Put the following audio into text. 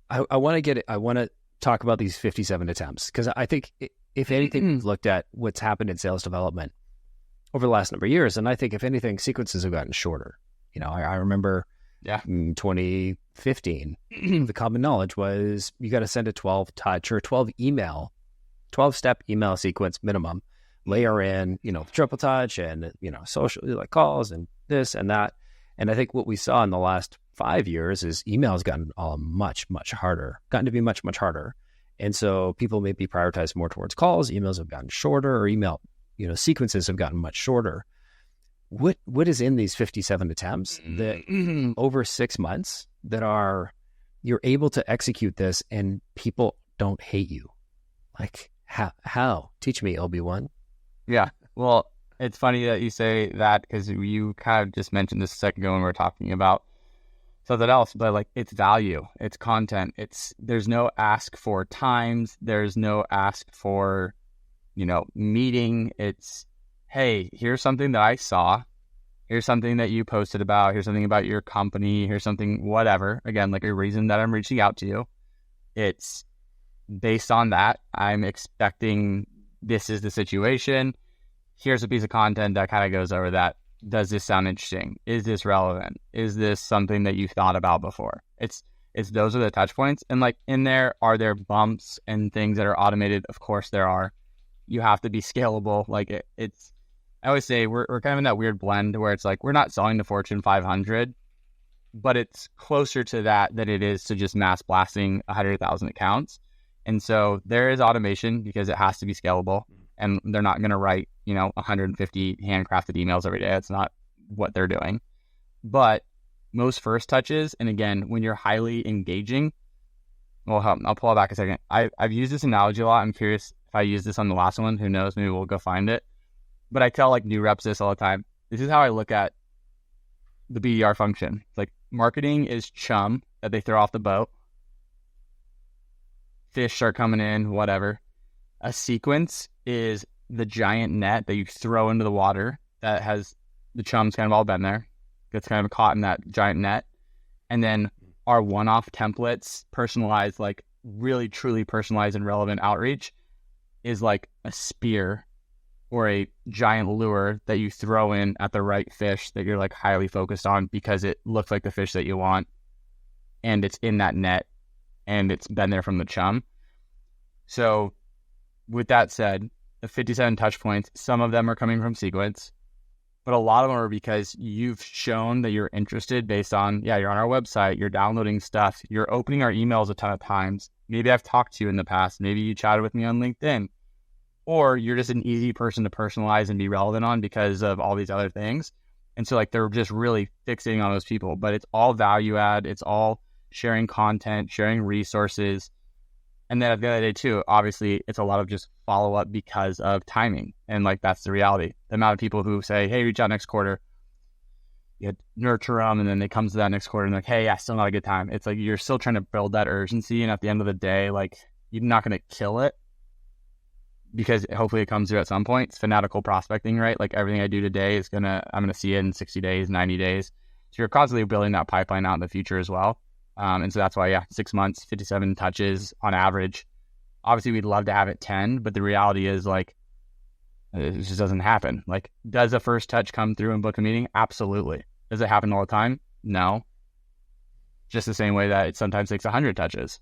I want to talk about these 57 attempts, because I think if anything, we've looked at what's happened in sales development over the last number of years, and I think if anything, sequences have gotten shorter. I remember in 2015, the common knowledge was you got to send a 12-touch or 12-step email sequence minimum, layer in, triple touch and, social like calls and this and that. And I think what we saw in the last 5 years is email's gotten much harder. And so people maybe prioritize more towards calls. Emails have gotten shorter, or email, sequences have gotten much shorter. What is in these 57 attempts that over 6 months that you're able to execute this and people don't hate you? Like how? Teach me, Obi-Wan. Yeah. Well, it's funny that you say that, because you kind of just mentioned this a second ago when we were talking about something else, but like it's value, it's content, there's no ask for times, there's no ask for, meeting. It's, hey, here's something that I saw, here's something that you posted about, here's something about your company, here's something, whatever. Again, like a reason that I'm reaching out to you. It's based on that. I'm expecting this is the situation. Here's a piece of content that kind of goes over that. Does this sound interesting? Is this relevant? Is this something that you thought about before? It's those are the touch points. And like in there, are there bumps and things that are automated? Of course there are. You have to be scalable. Like I always say we're kind of in that weird blend where it's like we're not selling to Fortune 500, but it's closer to that than it is to just mass blasting 100,000 accounts. And so there is automation because it has to be scalable, and they're not going to write 150 handcrafted emails every day. That's not what they're doing. But most first touches, and again, when you're highly engaging, well, I'll pull it back a second. I've used this analogy a lot. I'm curious if I use this on the last one. Who knows? Maybe we'll go find it. But I tell like new reps this all the time. This is how I look at the BDR function. It's like marketing is chum that they throw off the boat. Fish start coming in, whatever. A sequence is the giant net that you throw into the water that has the chums kind of all been there. Gets kind of caught in that giant net. And then our one-off templates, personalized, like really truly personalized and relevant outreach, is like a spear or a giant lure that you throw in at the right fish that you're like highly focused on because it looks like the fish that you want and it's in that net and it's been there from the chum. So with that said, the 57 touch points, some of them are coming from sequence, but a lot of them are because you've shown that you're interested based on, you're on our website, you're downloading stuff, you're opening our emails a ton of times. Maybe I've talked to you in the past. Maybe you chatted with me on LinkedIn, or you're just an easy person to personalize and be relevant on because of all these other things. And so like they're just really fixating on those people, but it's all value add. It's all sharing content, sharing resources. And then at the end of the day too, obviously it's a lot of just follow up because of timing. And like, that's the reality. The amount of people who say, hey, reach out next quarter, you nurture them. And then they come to that next quarter and like, hey, still not a good time. It's like, you're still trying to build that urgency. And at the end of the day, like you're not going to kill it because hopefully it comes through at some point. It's fanatical prospecting, right? Like everything I do today I'm going to see it in 60 days, 90 days. So you're constantly building that pipeline out in the future as well. And so that's why, 6 months, 57 touches on average. Obviously, we'd love to have it 10, but the reality is like, it just doesn't happen. Like, does a first touch come through and book a meeting? Absolutely. Does it happen all the time? No. Just the same way that it sometimes takes 100 touches.